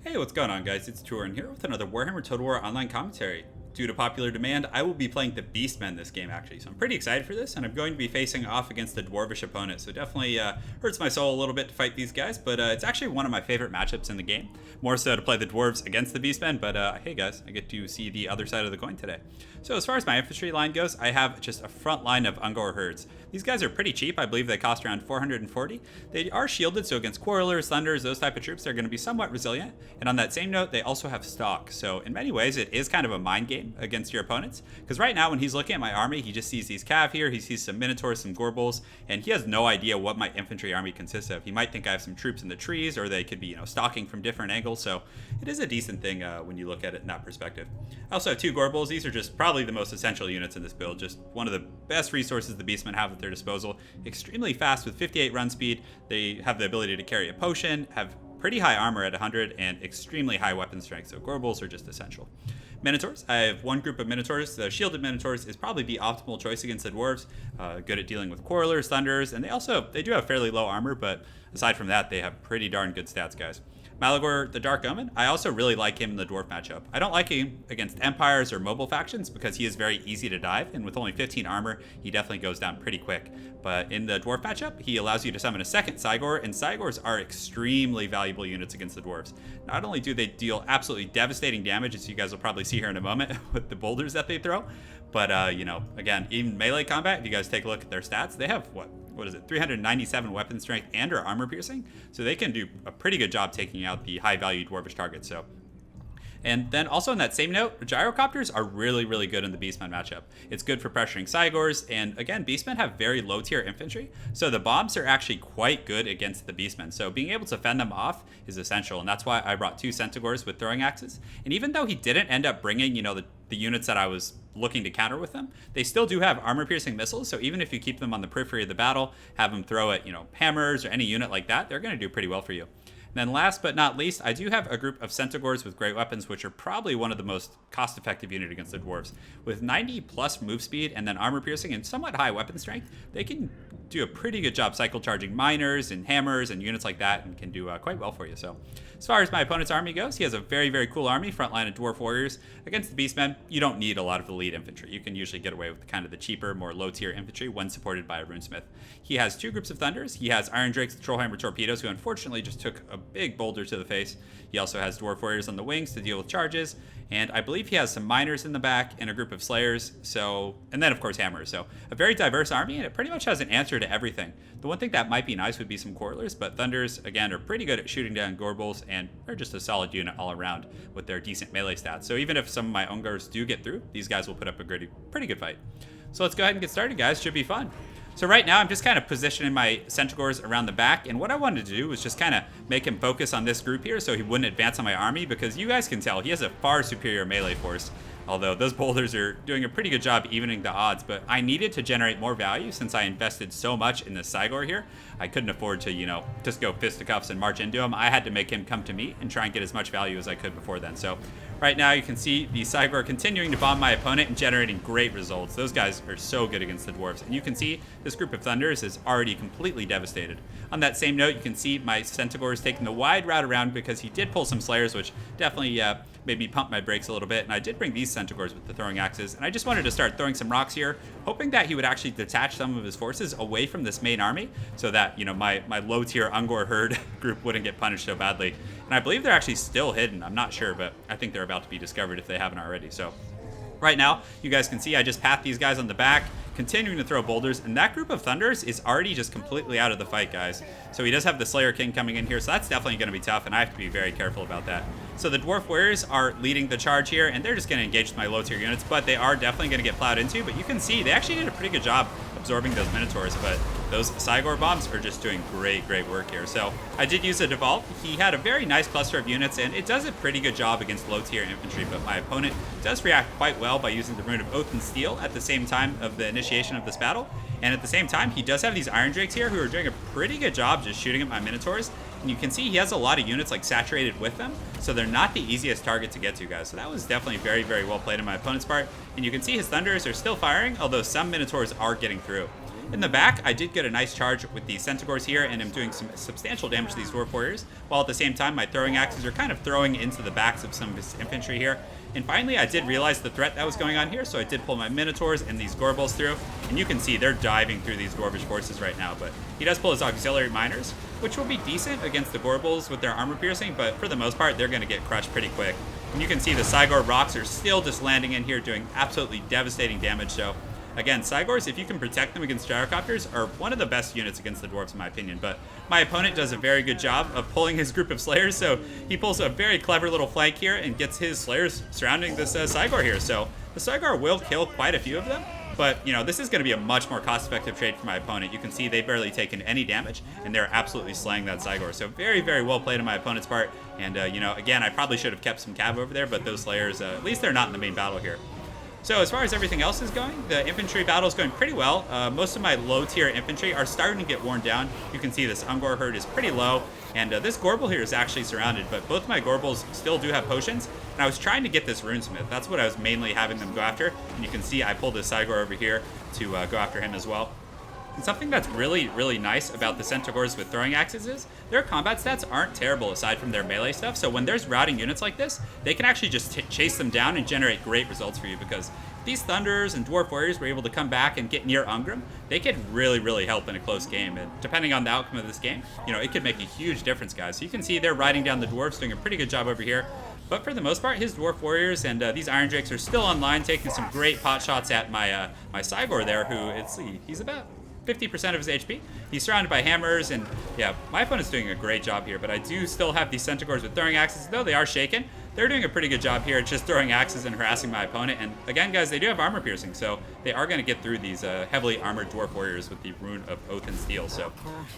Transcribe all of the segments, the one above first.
Hey, what's going on, guys? It's Turin here with another Warhammer Total War online commentary. Due to popular demand, I will be playing the Beastmen this game, actually, so I'm pretty excited for this, and I'm going to be facing off against a dwarvish opponent, so definitely hurts my soul a little bit to fight these guys, but it's actually one of my favorite matchups in the game. More so to play the dwarves against the Beastmen, but hey guys, I get to see the other side of the coin today. So as far as my infantry line goes, I have just a front line of Ungor herds. These guys are pretty cheap. I believe they cost around 440. They are shielded, so against Quarrelers, Thunders, those type of troops, they're going to be somewhat resilient. And on that same note, they also have stock. So in many ways, it is kind of a mind game against your opponents. Because right now, when he's looking at my army, he just sees these cav here, he sees some Minotaurs, some Gorbals, and he has no idea what my infantry army consists of. He might think I have some troops in the trees, or they could be, stalking from different angles. So it is a decent thing when you look at it in that perspective. I also have two Gorbals. These are just probably the most essential units in this build. Just one of the best resources the Beastmen have at their disposal. Extremely fast with 58 run speed. They have the ability to carry a potion, have pretty high armor at 100, and extremely high weapon strength. So Gorbals are just essential. Minotaurs. I have one group of Minotaurs. The shielded Minotaurs is probably the optimal choice against the Dwarves. Good at dealing with Quarrelers, Thunders, and they do have fairly low armor, but aside from that, they have pretty darn good stats, guys. Malagor, the Dark Omen, I also really like him in the Dwarf matchup. I don't like him against Empires or mobile factions because he is very easy to dive, and with only 15 armor, he definitely goes down pretty quick. But in the Dwarf matchup, he allows you to summon a second Cygor, and Cygors are extremely valuable units against the Dwarves. Not only do they deal absolutely devastating damage, as you guys will probably see here in a moment with the boulders that they throw, but, again, even melee combat, if you guys take a look at their stats, they have, what is it, 397 weapon strength and or armor piercing, so they can do a pretty good job taking out the high value dwarvish targets. And then also on that same note, gyrocopters are really, really good in the Beastmen matchup. It's good for pressuring Cygors, and again, Beastmen have very low tier infantry, so the bombs are actually quite good against the Beastmen. So being able to fend them off is essential, and that's why I brought two Centaurs with throwing axes. And even though he didn't end up bringing, the units that I was looking to counter with them, they still do have armor-piercing missiles, so even if you keep them on the periphery of the battle, have them throw at, hammers or any unit like that, they're going to do pretty well for you. And then last but not least, I do have a group of Centaurs with great weapons, which are probably one of the most cost-effective unit against the Dwarves. With 90 plus move speed and then armor piercing and somewhat high weapon strength, they can do a pretty good job cycle charging miners and hammers and units like that, and can do quite well for you. So as far as my opponent's army goes, he has a very, very cool army, front line of Dwarf Warriors. Against the Beastmen, you don't need a lot of elite infantry. You can usually get away with kind of the cheaper, more low-tier infantry when supported by a runesmith. He has two groups of Thunders. He has Iron Drakes, the Trollhammer Torpedoes, who unfortunately just took a big boulder to the face. He also has Dwarf Warriors on the wings to deal with charges, and I believe he has some Miners in the back and a group of Slayers, and then of course Hammers. So a very diverse army, and it pretty much has an answer to everything. The one thing that might be nice would be some Quarrelers, but Thunders, again, are pretty good at shooting down Gorbals, and they're just a solid unit all around with their decent melee stats. So even if some of my Ungars do get through, these guys will put up a pretty good fight. So let's go ahead and get started, guys. Should be fun. So right now, I'm just kind of positioning my Centaurs around the back, and what I wanted to do was just kind of make him focus on this group here so he wouldn't advance on my army, because you guys can tell he has a far superior melee force. Although those boulders are doing a pretty good job evening the odds, but I needed to generate more value since I invested so much in this Cygor here. I couldn't afford to, just go fisticuffs and march into him. I had to make him come to me and try and get as much value as I could before then. So right now you can see the Cygor continuing to bomb my opponent and generating great results. Those guys are so good against the Dwarves. And you can see this group of Thunders is already completely devastated. On that same note, you can see my Centaur is taking the wide route around because he did pull some Slayers, which definitely made me pump my brakes a little bit. And I did bring these Centaurs with the throwing axes. And I just wanted to start throwing some rocks here, hoping that he would actually detach some of his forces away from this main army so that, my low-tier Ungor herd group wouldn't get punished so badly. And I believe they're actually still hidden. I'm not sure, but I think they're about to be discovered if they haven't already. So right now, you guys can see I just pat these guys on the back, continuing to throw boulders, and that group of Thunders is already just completely out of the fight, guys. So he does have the Slayer King coming in here, so that's definitely going to be tough, and I have to be very careful about that. So the Dwarf Warriors are leading the charge here, and they're just going to engage with my low-tier units, but they are definitely going to get plowed into. But you can see they actually did a pretty good job absorbing those Minotaurs, but those Cygor bombs are just doing great work here. So I did use a Devolve. He had a very nice cluster of units, and it does a pretty good job against low-tier infantry, but my opponent does react quite well by using the Rune of Oath and Steel at the same time of the initiation of this battle. And at the same time, he does have these Iron Drakes here who are doing a pretty good job just shooting at my Minotaurs. And you can see he has a lot of units saturated with them, so they're not the easiest target to get to, guys. So that was definitely very well played on my opponent's part. And you can see his Thunders are still firing, although some Minotaurs are getting through. In the back, I did get a nice charge with the Centaurs here, and I'm doing some substantial damage to these Dwarf Warriors, while at the same time my throwing axes are kind of throwing into the backs of some of his infantry here. And finally, I did realize the threat that was going on here, so I did pull my Minotaurs and these Gorbals through, and you can see they're diving through these Dwarvish forces right now, but he does pull his auxiliary miners, which will be decent against the Gorbals with their armor piercing, but for the most part, they're going to get crushed pretty quick. And you can see the Cygor rocks are still just landing in here, doing absolutely devastating damage, so again, Cygors, if you can protect them against gyrocopters, are one of the best units against the Dwarves in my opinion, but my opponent does a very good job of pulling his group of Slayers, so he pulls a very clever little flank here and gets his Slayers surrounding this Cygor here, so the Cygor will kill quite a few of them, but, you know, this is going to be a much more cost-effective trade for my opponent. You can see they've barely taken any damage, and they're absolutely slaying that Cygor, so very, very well played on my opponent's part, and, you know, again, I probably should have kept some cav over there, but those Slayers, at least they're not in the main battle here. So as far as everything else is going, the infantry battle is going pretty well. Most of my low-tier infantry are starting to get worn down. You can see this Ungor herd is pretty low, and this Gorbal here is actually surrounded, but both my Gorbals still do have potions, and I was trying to get this Runesmith. That's what I was mainly having them go after, and you can see I pulled this Cygor over here to go after him as well. And something that's really, really nice about the Centaurs with throwing axes is their combat stats aren't terrible aside from their melee stuff. So when there's routing units like this, they can actually just chase them down and generate great results for you, because if these Thunders and Dwarf Warriors were able to come back and get near Ungrim, they could really, really help in a close game. And depending on the outcome of this game, you know, it could make a huge difference, guys. So you can see they're riding down the Dwarves, doing a pretty good job over here. But for the most part, his Dwarf Warriors and these Iron Drakes are still online, taking some great pot shots at my my Cygor there, who, he's about 50% of his HP. He's surrounded by hammers, and yeah, my opponent's doing a great job here, but I do still have these Centaurs with throwing axes, though they are shaken. They're doing a pretty good job here, just throwing axes and harassing my opponent, and again, guys, they do have armor piercing, so they are going to get through these heavily armored Dwarf Warriors with the Rune of Oath and Steel. So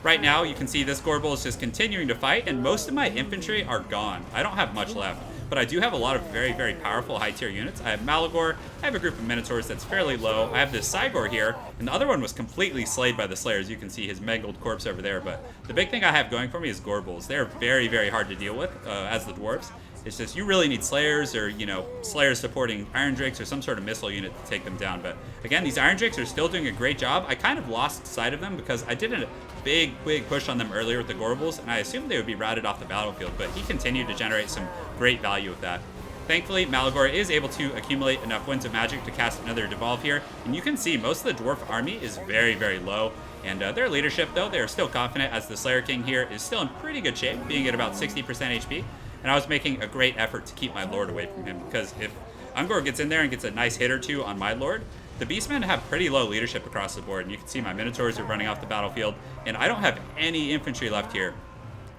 right now, you can see this Gorbal is just continuing to fight, and most of my infantry are gone. I don't have much left, but I do have a lot of very, very powerful high-tier units. I have Malagor, I have a group of Minotaurs that's fairly low, I have this Cygor here, and the other one was completely slayed by the Slayers. You can see his mangled corpse over there, but the big thing I have going for me is Gorbals. They're very, very hard to deal with as the Dwarves. It's just you really need Slayers, or, you know, Slayers supporting Iron Drakes or some sort of missile unit to take them down. But again, these Iron Drakes are still doing a great job. I kind of lost sight of them because I did a big push on them earlier with the Gorbals, and I assumed they would be routed off the battlefield, but he continued to generate some great value with that. Thankfully, Malagor is able to accumulate enough Winds of Magic to cast another Devolve here, and you can see most of the Dwarf army is very, very low. And their leadership, though, they are still confident, as the Slayer King here is still in pretty good shape, being at about 60% HP. And I was making a great effort to keep my Lord away from him, because if Ungor gets in there and gets a nice hit or two on my Lord, the Beastmen have pretty low leadership across the board. And you can see my Minotaurs are running off the battlefield, and I don't have any infantry left here.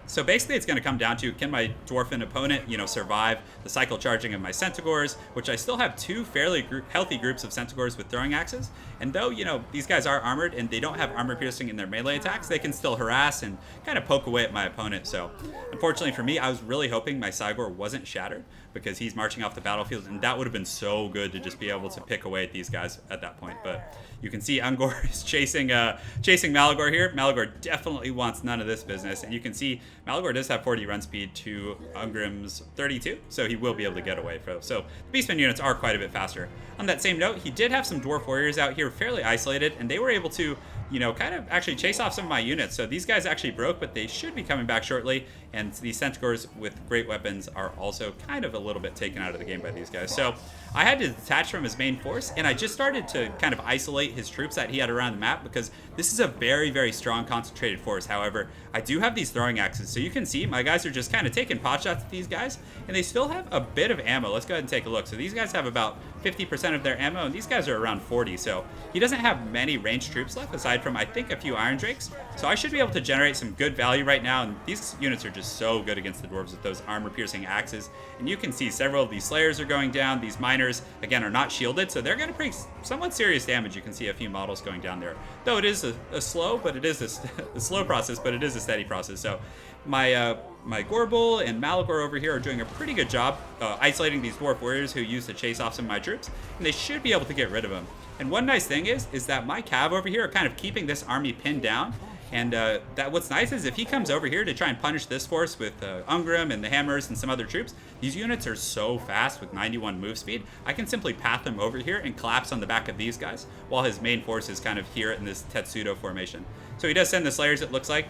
So basically, it's going to come down to, can my Dwarfen opponent, you know, survive the cycle charging of my Centaurs, which I still have two fairly healthy groups of Centaurs with throwing axes. And though, you know, these guys are armored and they don't have armor piercing in their melee attacks, they can still harass and kind of poke away at my opponent. So unfortunately for me, I was really hoping my Cygor wasn't shattered, because he's marching off the battlefield, and that would have been so good to just be able to pick away at these guys at that point. But you can see Ungor is chasing Malagor here. Malagor definitely wants none of this business, and you can see Malagor does have 40 run speed to Ungrim's 32, so he will be able to get away from. So the Beastmen units are quite a bit faster. On that same note, he did have some Dwarf Warriors out here fairly isolated, and they were able to, you know, kind of actually chase off some of my units. So these guys actually broke, but they should be coming back shortly. And these Centaurs with great weapons are also kind of a little bit taken out of the game by these guys. So I had to detach from his main force, and I just started to kind of isolate his troops that he had around the map, because this is a very, very strong concentrated force. However, I do have these throwing axes, so you can see my guys are just kind of taking pot shots at these guys, and they still have a bit of ammo. Let's go ahead and take a look. So these guys have about 50% of their ammo, and these guys are around 40. So he doesn't have many ranged troops left, aside from, I think, a few Iron Drakes. So I should be able to generate some good value right now, and these units are just so good against the Dwarves with those armor-piercing axes. And you can see several of these Slayers are going down. These Miners, again, are not shielded, so they're going to bring somewhat serious damage. You can see a few models going down there. Though it is a slow, but it is a slow process, but it is a steady process. So my Gorbal and Malagor over here are doing a pretty good job isolating these Dwarf Warriors who used to chase off some of my troops, and they should be able to get rid of them. And one nice thing is that my Cav over here are kind of keeping this army pinned down. And that what's nice is if he comes over here to try and punish this force with Ungrim and the Hammers and some other troops, these units are so fast with 91 move speed, I can simply path them over here and collapse on the back of these guys while his main force is kind of here in this Tetsudo formation. So he does send the Slayers, it looks like.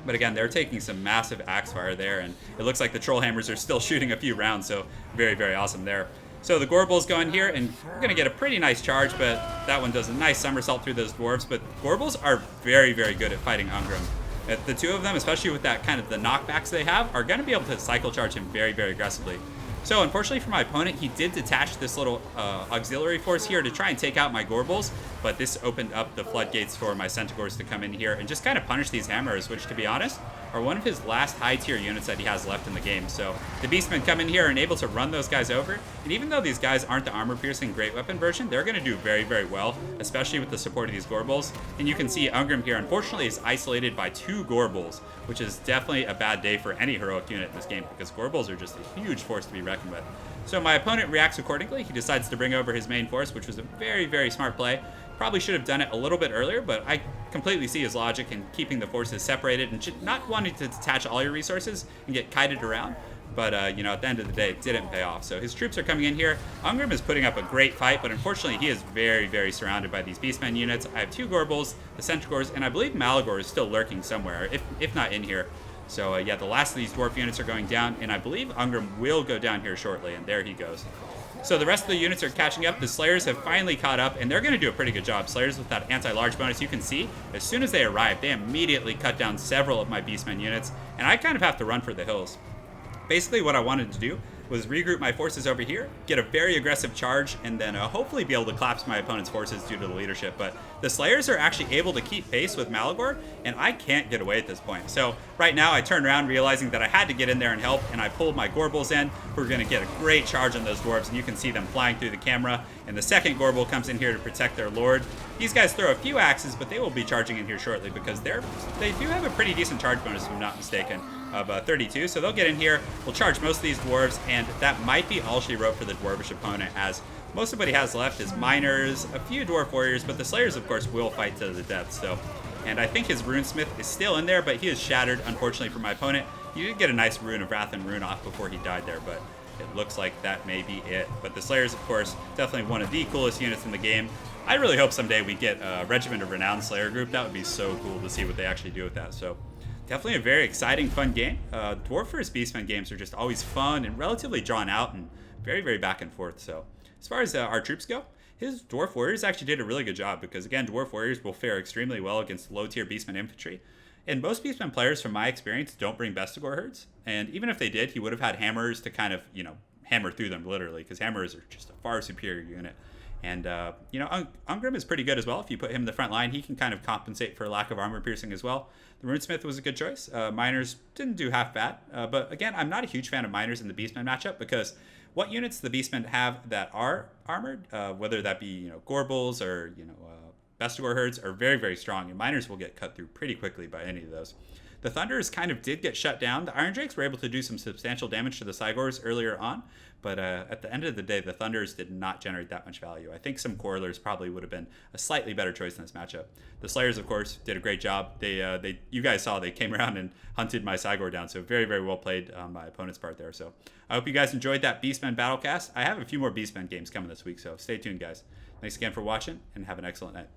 But again, they're taking some massive axe fire there, and it looks like the Troll Hammers are still shooting a few rounds, so very, very awesome there. So the Gorbals go in here, and we're going to get a pretty nice charge, but that one does a nice somersault through those Dwarfs. But Gorbals are very, very good at fighting Ungrim. The two of them, especially with that kind of the knockbacks they have, are going to be able to cycle charge him very, very aggressively. So unfortunately for my opponent, he did detach this little auxiliary force here to try and take out my Gorbals, but this opened up the floodgates for my Centaurs to come in here and just kind of punish these Hammers, which, to be honest, are one of his last high-tier units that he has left in the game. So the Beastmen come in here and able to run those guys over, and even though these guys aren't the armor-piercing great weapon version, they're going to do very, very well, especially with the support of these Gorbals. And you can see Ungrim here, unfortunately, is isolated by 2 Gorbals, which is definitely a bad day for any heroic unit in this game, because Gorbals are just a huge force to be reckoned with. So my opponent reacts accordingly. He decides to bring over his main force, which was a very, very smart play. Probably should have done it a little bit earlier, but I completely see his logic in keeping the forces separated and not wanting to detach all your resources and get kited around. But, you know, at the end of the day, it didn't pay off. So his troops are coming in here. Ungrim is putting up a great fight, but unfortunately, he is very, very surrounded by these Beastmen units. I have 2 Gorbals, the Centaurs, and I believe Malagor is still lurking somewhere, if not in here. So, yeah, the last of these Dwarf units are going down, and I believe Ungrim will go down here shortly, and there he goes. So the rest of the units are catching up. The Slayers have finally caught up, and they're going to do a pretty good job. Slayers with that anti-large bonus, you can see, as soon as they arrive, they immediately cut down several of my Beastmen units, and I kind of have to run for the hills. Basically, what I wanted to do was regroup my forces over here, get a very aggressive charge, and then hopefully be able to collapse my opponent's forces due to the leadership. But the Slayers are actually able to keep pace with Malagor, and I can't get away at this point. So right now, I turned around realizing that I had to get in there and help, and I pulled my Gorbals in. We're going to get a great charge on those Dwarves, and you can see them flying through the camera. And the second Gorbal comes in here to protect their lord. These guys throw a few axes, but they will be charging in here shortly because they do have a pretty decent charge bonus, if I'm not mistaken, of 32. So they'll get in here. We'll charge most of these Dwarves, and that might be all she wrote for the Dwarvish opponent, as most of what he has left is Miners, a few Dwarf Warriors, but the Slayers, of course, will fight to the death. So, and I think his Runesmith is still in there, but he is shattered, unfortunately, for my opponent. He did get a nice Rune of Wrath and Rune off before he died there, but it looks like that may be it. But the Slayers, of course, definitely one of the coolest units in the game. I really hope someday we get a Regiment of Renown Slayer group. That would be so cool to see what they actually do with that. So definitely a very exciting, fun game. Dwarf vs. Beastmen games are just always fun and relatively drawn out and very, very back and forth. So as far as our troops go, his Dwarf Warriors actually did a really good job because, again, Dwarf Warriors will fare extremely well against low-tier Beastmen infantry. And most Beastmen players, from my experience, don't bring Bestigor herds. And even if they did, he would have had hammers to kind of, you know, hammer through them, literally, because hammers are just a far superior unit. And, you know, Ungrim is pretty good as well. If you put him in the front line, he can kind of compensate for lack of armor piercing as well. The Runesmith was a good choice. Miners didn't do half bad. But, again, I'm not a huge fan of Miners in the Beastmen matchup because what units the Beastmen have that are armored, whether that be, you know, Gorbals or, you know, Bestigor herds, are very, very strong, and Miners will get cut through pretty quickly by any of those. The Thunders kind of did get shut down. The Iron Drakes were able to do some substantial damage to the Cygors earlier on, but at the end of the day, the Thunders did not generate that much value. I think some Quarrelers probably would have been a slightly better choice in this matchup. The Slayers, of course, did a great job. You guys saw they came around and hunted my Cygor down, so very, very well played on my opponent's part there. So I hope you guys enjoyed that Beastmen Battlecast. I have a few more Beastmen games coming this week, so stay tuned, guys. Thanks again for watching, and have an excellent night.